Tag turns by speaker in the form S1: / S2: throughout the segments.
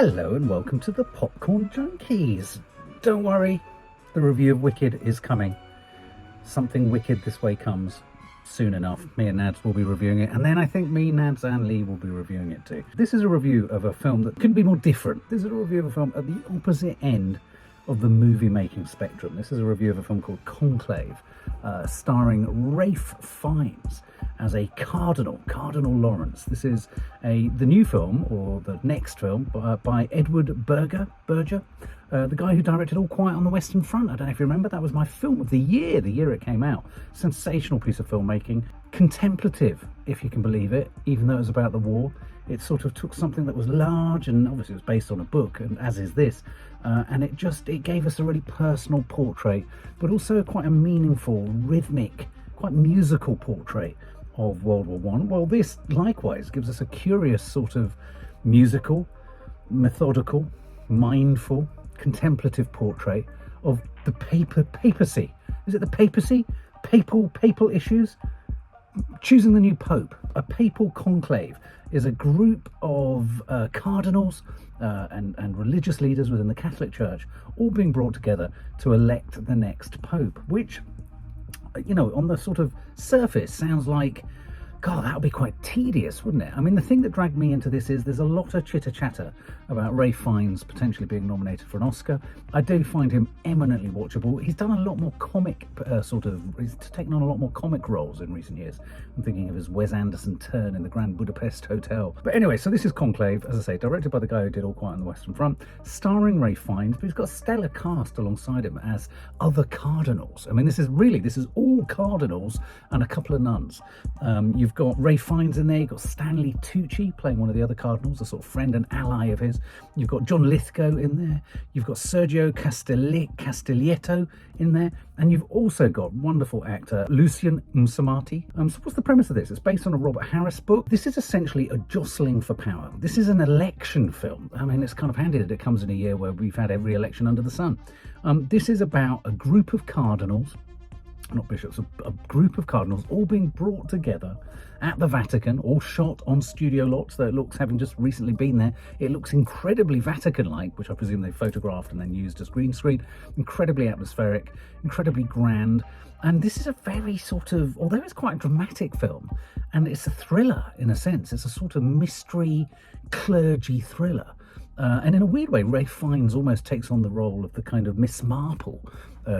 S1: Hello and welcome to the Popcorn Junkies. Don't worry, the review of Wicked is coming. Something wicked this way comes soon enough. Me and Nads will be reviewing it, and then I think me, Nads and Lee will be reviewing it too. This is a review of a film that couldn't be more different. This is a review of a film at the opposite end of the movie making spectrum. This is a review of a film called Conclave, starring Ralph Fiennes as a Cardinal Lawrence. This is the new film, or the next film, by Edward Berger, the guy who directed All Quiet on the Western Front. I don't know if you remember, that was my film of the year it came out. Sensational piece of filmmaking, contemplative, if you can believe it, even though it was about the war. It sort of took something that was large, and obviously it was based on a book, and as is this, and it gave us a really personal portrait, but also quite a meaningful, rhythmic, quite musical portrait of World War One. Well, this likewise gives us a curious sort of musical, methodical, mindful, contemplative portrait of the papacy. Is it the papacy? Papal issues? Choosing the new pope. A papal conclave is a group of cardinals and religious leaders within the Catholic Church all being brought together to elect the next pope, which, you know, on the sort of surface sounds like, God, that would be quite tedious, wouldn't it? I mean, the thing that dragged me into this is there's a lot of chitter-chatter about Ralph Fiennes potentially being nominated for an Oscar. I do find him eminently watchable. He's done a lot more comic he's taken on a lot more comic roles in recent years. I'm thinking of his Wes Anderson turn in the Grand Budapest Hotel. But anyway, so this is Conclave, as I say, directed by the guy who did All Quiet on the Western Front, starring Ralph Fiennes, but he's got a stellar cast alongside him as other cardinals. I mean, this is all cardinals and a couple of nuns. You've got Ralph Fiennes in there, you've got Stanley Tucci playing one of the other cardinals, a sort of friend and ally of his. You've got John Lithgow in there, you've got Sergio Castellitto in there, and you've also got wonderful actor Lucian Msamati. So what's the premise of this? It's based on a Robert Harris book. This is essentially a jostling for power. This is an election film. I mean, it's kind of handy that it comes in a year where we've had every election under the sun. This is about a group of cardinals, not bishops, a group of cardinals all being brought together at the Vatican, all shot on studio lots, though it looks, having just recently been there, it looks incredibly Vatican-like, which I presume they photographed and then used as green screen. Incredibly atmospheric, incredibly grand. And this is a very sort of, although it's quite a dramatic film, and it's a thriller in a sense, it's a sort of mystery clergy thriller. And in a weird way, Ralph Fiennes almost takes on the role of the kind of Miss Marple,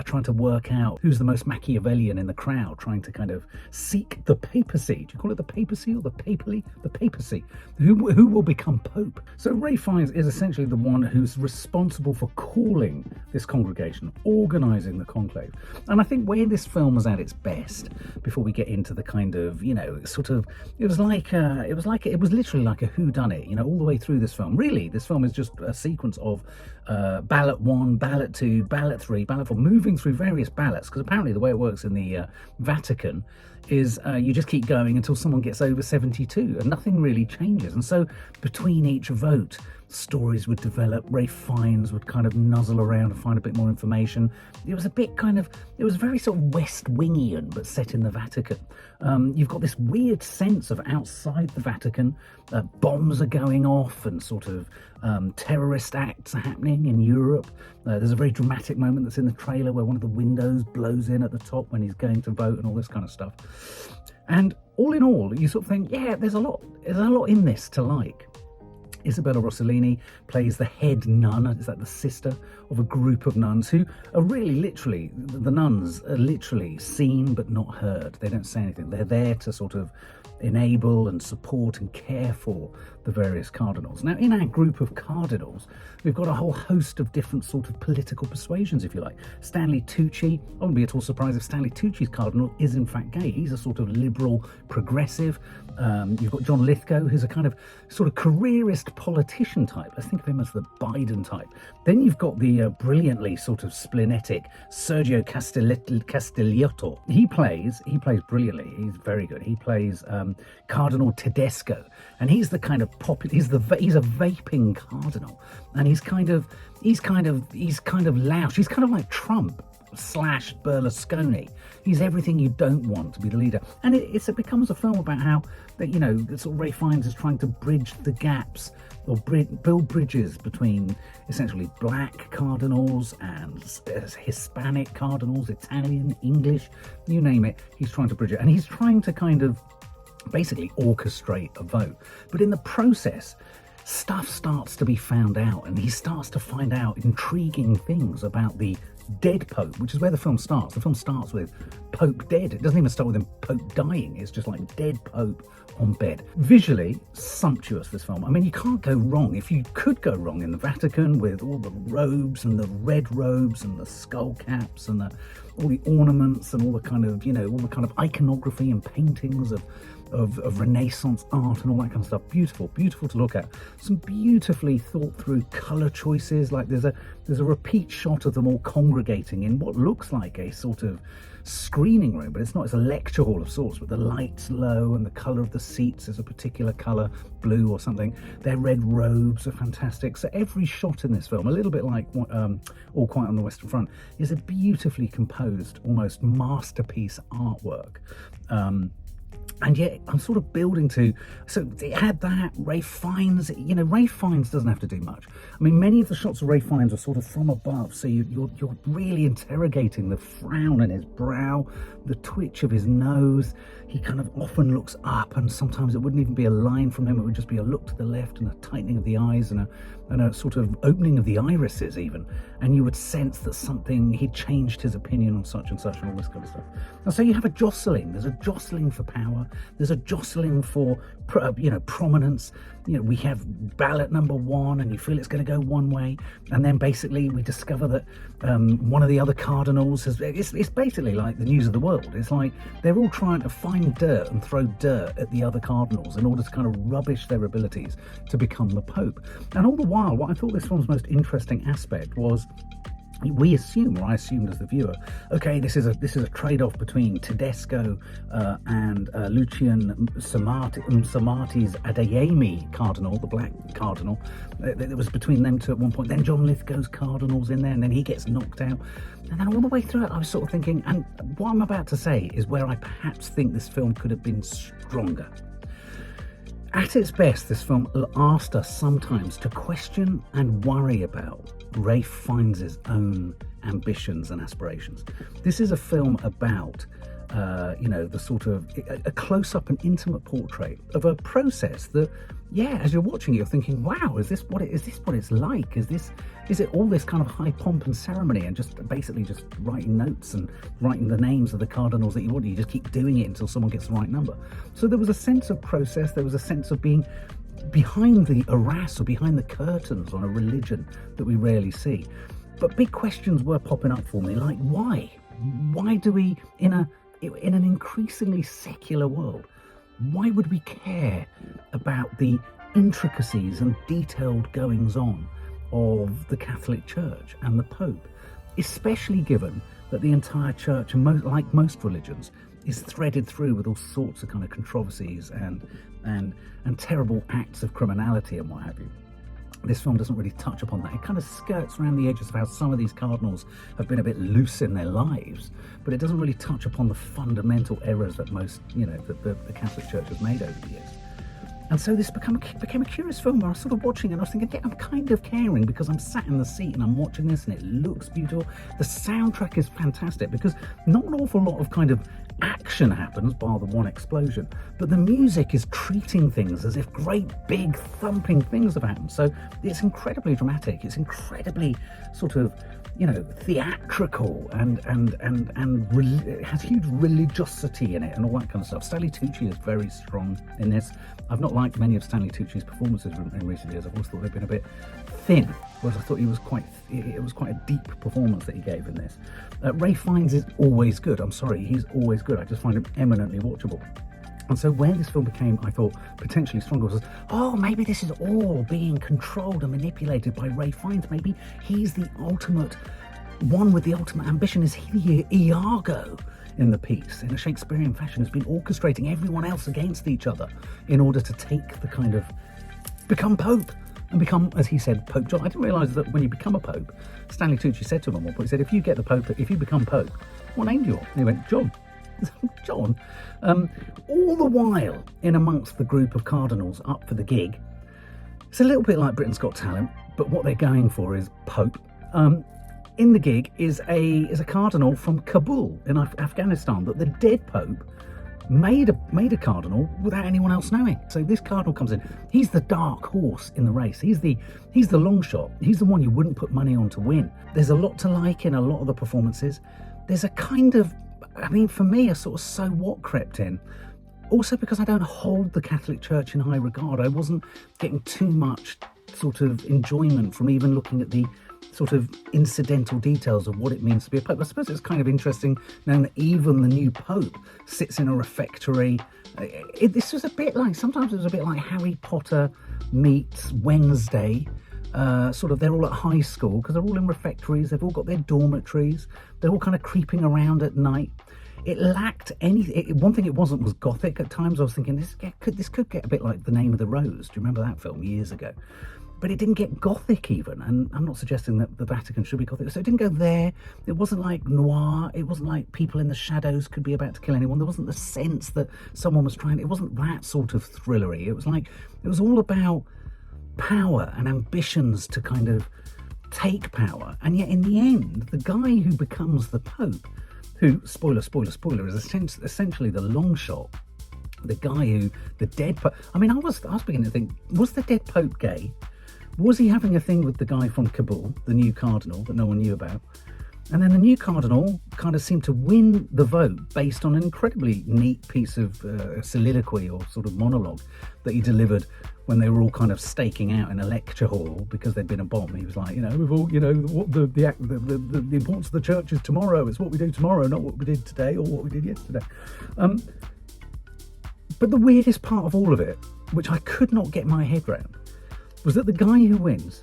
S1: trying to work out who's the most Machiavellian in the crowd, trying to kind of seek the papacy. Do you call it the papacy or the papally? The papacy. Who will become pope? So Ralph Fiennes is essentially the one who's responsible for calling this congregation, organising the conclave. And I think where this film was at its best, before we get into the kind of, you know, sort of, it was literally like a whodunit, you know, all the way through this film. Really, this film is just a sequence of ballot 1, ballot 2, ballot 3, ballot 4, moving through various ballots, because apparently the way it works in the Vatican is you just keep going until someone gets over 72 and nothing really changes. And so between each vote, stories would develop. Ralph Fiennes would kind of nuzzle around and find a bit more information. It was a bit it was very sort of West Wingian, but set in the Vatican. You've got this weird sense of outside the Vatican, bombs are going off and sort of terrorist acts are happening in Europe. There's a very dramatic moment that's in the trailer where one of the windows blows in at the top when he's going to vote and all this kind of stuff. And all in all, you sort of think, yeah, there's a lot in this to like. Isabella Rossellini plays the head nun. Is that the sister of a group of nuns who are really literally, the nuns are literally seen but not heard. They don't say anything. They're there to sort of enable and support and care for the various cardinals. Now, in our group of cardinals, we've got a whole host of different sort of political persuasions, if you like. Stanley Tucci, I wouldn't be at all surprised if Stanley Tucci's cardinal is in fact gay. He's a sort of liberal progressive. You've got John Lithgow, who's a kind of sort of careerist politician type. Let's think of him as the Biden type. Then you've got the brilliantly sort of splenetic Sergio Castellitto. He plays brilliantly. He's very good. He plays Cardinal Tedesco, and he's the kind of he's a vaping cardinal, and he's kind of loud. He's kind of like Trump. slash Berlusconi. He's everything you don't want to be the leader. And it becomes a film about how, that, you know, sort of Ralph Fiennes is trying to bridge the gaps, or build bridges between essentially black cardinals and Hispanic cardinals, Italian, English, you name it. He's trying to bridge it. And he's trying to kind of basically orchestrate a vote. But in the process, stuff starts to be found out, and he starts to find out intriguing things about the dead Pope, which is where the film starts. The film starts with Pope dead. It doesn't even start with him Pope dying. It's just like dead Pope on bed. Visually, sumptuous, this film. I mean, you can't go wrong. If you could go wrong in the Vatican with all the robes and the red robes and the skull caps and all the ornaments and all the kind of, you know, all the kind of iconography and paintings of Renaissance art and all that kind of stuff. Beautiful to look at. Some beautifully thought through colour choices. Like there's a repeat shot of them all congregating in what looks like a sort of screening room, but it's not. It's a lecture hall of sorts, with the lights low and the colour of the seats is a particular colour, blue or something. Their red robes are fantastic. So every shot in this film, a little bit like All Quiet on the Western Front, is a beautifully composed, almost masterpiece artwork. And yet I'm sort of building to, so it had that, Ralph Fiennes, you know, Ralph Fiennes doesn't have to do much. I mean, many of the shots of Ralph Fiennes are sort of from above, so you're really interrogating the frown in his brow, the twitch of his nose. He kind of often looks up, and sometimes it wouldn't even be a line from him, it would just be a look to the left and a tightening of the eyes and a sort of opening of the irises even, and you would sense that something, he'd changed his opinion on such and such and all this kind of stuff. And so you have a jostling. There's a jostling for power. There's a jostling for, you know, prominence. You know, we have ballot number one, and you feel it's going to go one way, and then basically we discover that one of the other cardinals has. It's basically like the news of the world. It's like they're all trying to find dirt and throw dirt at the other cardinals in order to kind of rubbish their abilities to become the Pope. And all the while, what I thought this film's most interesting aspect was, we assume, or I assumed as the viewer, okay, this is a trade-off between Tedesco and Lucian Samati's Adeyemi cardinal, the black cardinal. It was between them two at one point. Then John Lithgow's cardinal's in there, and then he gets knocked out. And then all the way through it, I was sort of thinking, and what I'm about to say is where I perhaps think this film could have been stronger. At its best, this film asked us sometimes to question and worry about Ralph Fiennes' own ambitions and aspirations. This is a film about, you know, the sort of a close-up and intimate portrait of a process that, yeah, as you're watching it, you're thinking, wow, is this what it's like? Is it all this kind of high pomp and ceremony and just basically just writing notes and writing the names of the cardinals that you want? You just keep doing it until someone gets the right number. So there was a sense of process. There was a sense of being behind the arras or behind the curtains on a religion that we rarely see. But big questions were popping up for me, like why? Why do we, in an increasingly secular world, why would we care about the intricacies and detailed goings-on of the Catholic Church and the Pope, especially given that the entire church, and like most religions, is threaded through with all sorts of kind of controversies and terrible acts of criminality and what have you. This film doesn't really touch upon that. It kind of skirts around the edges of how some of these cardinals have been a bit loose in their lives, but it doesn't really touch upon the fundamental errors that most, you know, that the Catholic Church has made over the years. And so this became a curious film where I was sort of watching it and I was thinking, yeah, I'm kind of caring because I'm sat in the seat and I'm watching this and it looks beautiful. The soundtrack is fantastic because not an awful lot of kind of action happens, bar the one explosion, but the music is treating things as if great big thumping things have happened. So it's incredibly dramatic. It's incredibly sort of, you know, theatrical and it has huge religiosity in it and all that kind of stuff. Stanley Tucci is very strong in this. I've not liked many of Stanley Tucci's performances in recent years. I've always thought they've been a bit thin, whereas I thought it was quite a deep performance that he gave in this. Ralph Fiennes is always good. I'm sorry, he's always good. I just find him eminently watchable. And so where this film became, I thought, potentially stronger was, oh, maybe this is all being controlled and manipulated by Ralph Fiennes. Maybe he's the ultimate one with the ultimate ambition. Is he the Iago in the piece, in a Shakespearean fashion, has been orchestrating everyone else against each other in order to take the kind of, become Pope. and become, as he said, Pope John. I didn't realise that when you become a Pope, Stanley Tucci said to him at one point, he said, if you become Pope, what name do you want? And he went, John. John. All the while, in amongst the group of cardinals up for the gig, it's a little bit like Britain's Got Talent, but what they're going for is Pope. In the gig is a cardinal from Kabul in Afghanistan that the dead Pope made a cardinal without anyone else knowing. So this cardinal comes in. He's the dark horse in the race. He's the long shot. He's the one you wouldn't put money on to win. There's a lot to like in a lot of the performances. There's a kind of, for me, a sort of so what crept in. Also because I don't hold the Catholic Church in high regard. I wasn't getting too much sort of enjoyment from even looking at the sort of incidental details of what it means to be a pope. I suppose it's kind of interesting knowing that even the new pope sits in a refectory. This was a bit like, sometimes it was a bit like Harry Potter meets Wednesday. Sort of, they're all at high school because they're all in refectories. They've all got their dormitories. They're all kind of creeping around at night. It lacked anything. One thing it wasn't was gothic. At times I was thinking this could get a bit like The Name of the Rose. Do you remember that film years ago? But it didn't get gothic even, and I'm not suggesting that the Vatican should be gothic, so it didn't go there. It wasn't like noir, it wasn't like people in the shadows could be about to kill anyone. There wasn't the sense that someone was trying, it wasn't that sort of thrillery. It was all about power and ambitions to kind of take power, and yet in the end, the guy who becomes the Pope, who, spoiler, is essentially the long shot, the guy who, the dead Pope, I was beginning to think, was the dead Pope gay? Was he having a thing with the guy from Kabul, the new cardinal that no one knew about? And then the new cardinal kind of seemed to win the vote based on an incredibly neat piece of soliloquy or sort of monologue that he delivered when they were all kind of staking out in a lecture hall because there'd been a bomb. He was like, we've all, what the importance of the church is tomorrow. It's what we do tomorrow, not what we did today or what we did yesterday. But the weirdest part of all of it, which I could not get my head around, was that the guy who wins,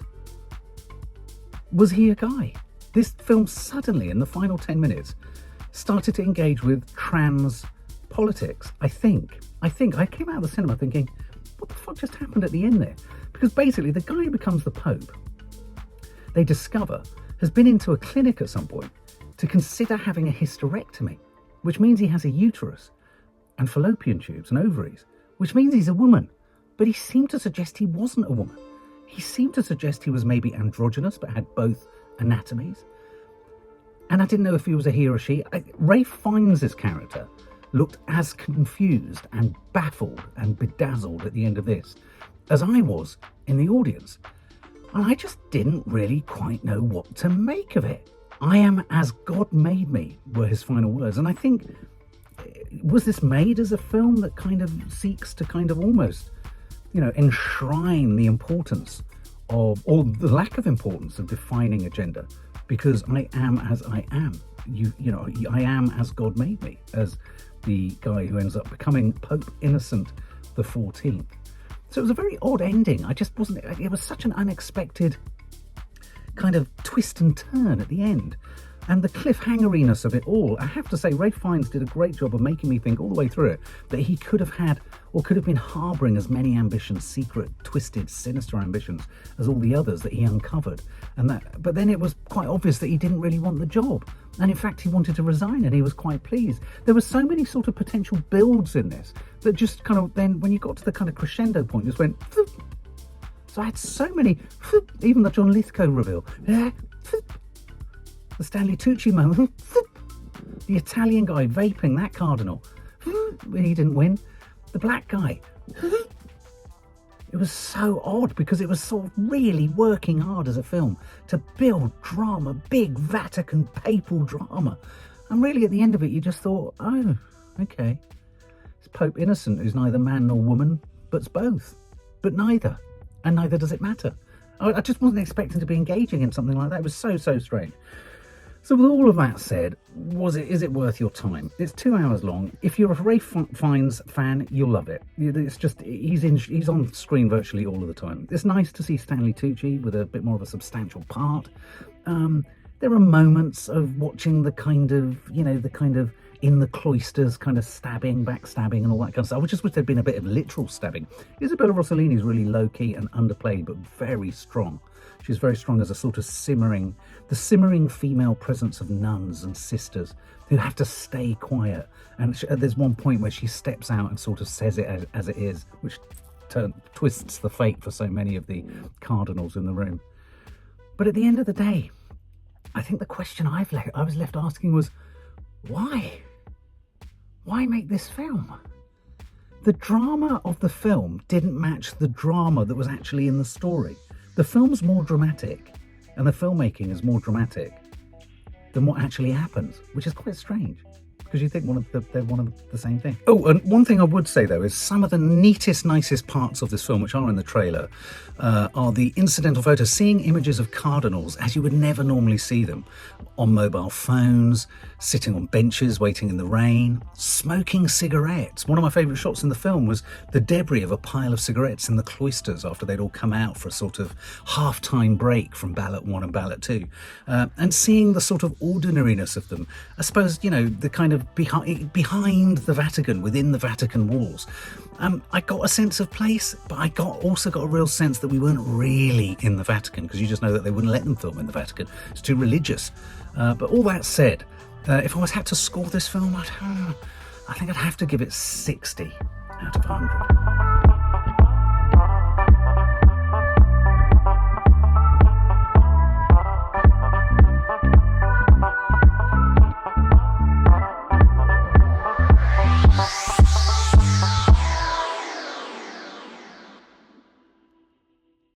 S1: was he a guy? This film suddenly, in the final 10 minutes, started to engage with trans politics, I think. I came out of the cinema thinking, what the fuck just happened at the end there? Because basically, the guy who becomes the Pope, they discover, has been into a clinic at some point to consider having a hysterectomy, which means he has a uterus and fallopian tubes and ovaries, which means he's a woman. But he seemed to suggest he wasn't a woman. He seemed to suggest he was maybe androgynous, but had both anatomies. And I didn't know if he was a he or a she. Ralph Fiennes' character looked as confused and baffled and bedazzled at the end of this as I was in the audience. And I just didn't really quite know what to make of it. I am as God made me, were his final words. And I think, was this made as a film that kind of seeks to kind of almost, enshrine the importance of, or the lack of importance of defining a gender? Because I am as I am. I am as God made me, as the guy who ends up becoming Pope Innocent the 14th. So it was a very odd ending. I just wasn't, it was such an unexpected kind of twist and turn at the end. And the cliffhangeriness of it all, I have to say, Ralph Fiennes did a great job of making me think all the way through it that he could have had, or could have been harbouring as many ambitions, secret, twisted, sinister ambitions, as all the others that he uncovered. But then it was quite obvious that he didn't really want the job. And in fact, he wanted to resign, and he was quite pleased. There were so many sort of potential builds in this that just kind of then, when you got to the kind of crescendo point, just went, Phoop. So I had so many, Phoop. Even the John Lithgow reveal, the Stanley Tucci moment, the Italian guy vaping, that cardinal, he didn't win. The black guy, it was so odd because it was sort of really working hard as a film to build drama, big Vatican papal drama. And really at the end of it, you just thought, oh, okay. It's Pope Innocent, who's neither man nor woman, but's both. But neither. And neither does it matter. I just wasn't expecting to be engaging in something like that. It was so strange. So with all of that said, is it worth your time? It's 2 hours long. If you're a Ralph Fiennes fan, you'll love it. It's just, he's on screen virtually all of the time. It's nice to see Stanley Tucci with a bit more of a substantial part. There are moments of watching the kind of in the cloisters, kind of stabbing, backstabbing, and all that kind of stuff. I just wish there'd been a bit of literal stabbing. Isabella Rossellini is really low-key and underplayed, but very strong. She's very strong as a sort of simmering female presence of nuns and sisters who have to stay quiet. And there's one point where she steps out and sort of says it as it is, which twists the fate for so many of the cardinals in the room. But at the end of the day, I think the question I was left asking was, why? Why make this film? The drama of the film didn't match the drama that was actually in the story. The film's more dramatic, and the filmmaking is more dramatic than what actually happens, which is quite strange, because you think they're one of the same thing. Oh, and one thing I would say, though, is some of the neatest, nicest parts of this film, which are in the trailer, are the incidental photos, seeing images of cardinals as you would never normally see them, on mobile phones, sitting on benches, waiting in the rain, smoking cigarettes. One of my favourite shots in the film was the debris of a pile of cigarettes in the cloisters after they'd all come out for a sort of half-time break from ballot 1 and ballot 2. And seeing the sort of ordinariness of them. I suppose, you know, the kind of behind the Vatican, within the Vatican walls. I got a sense of place, but I also got a real sense that we weren't really in the Vatican, because you just know that they wouldn't let them film in the Vatican. It's too religious. But all that said, if I had to score this film, I think I'd have to give it 60 out of 100.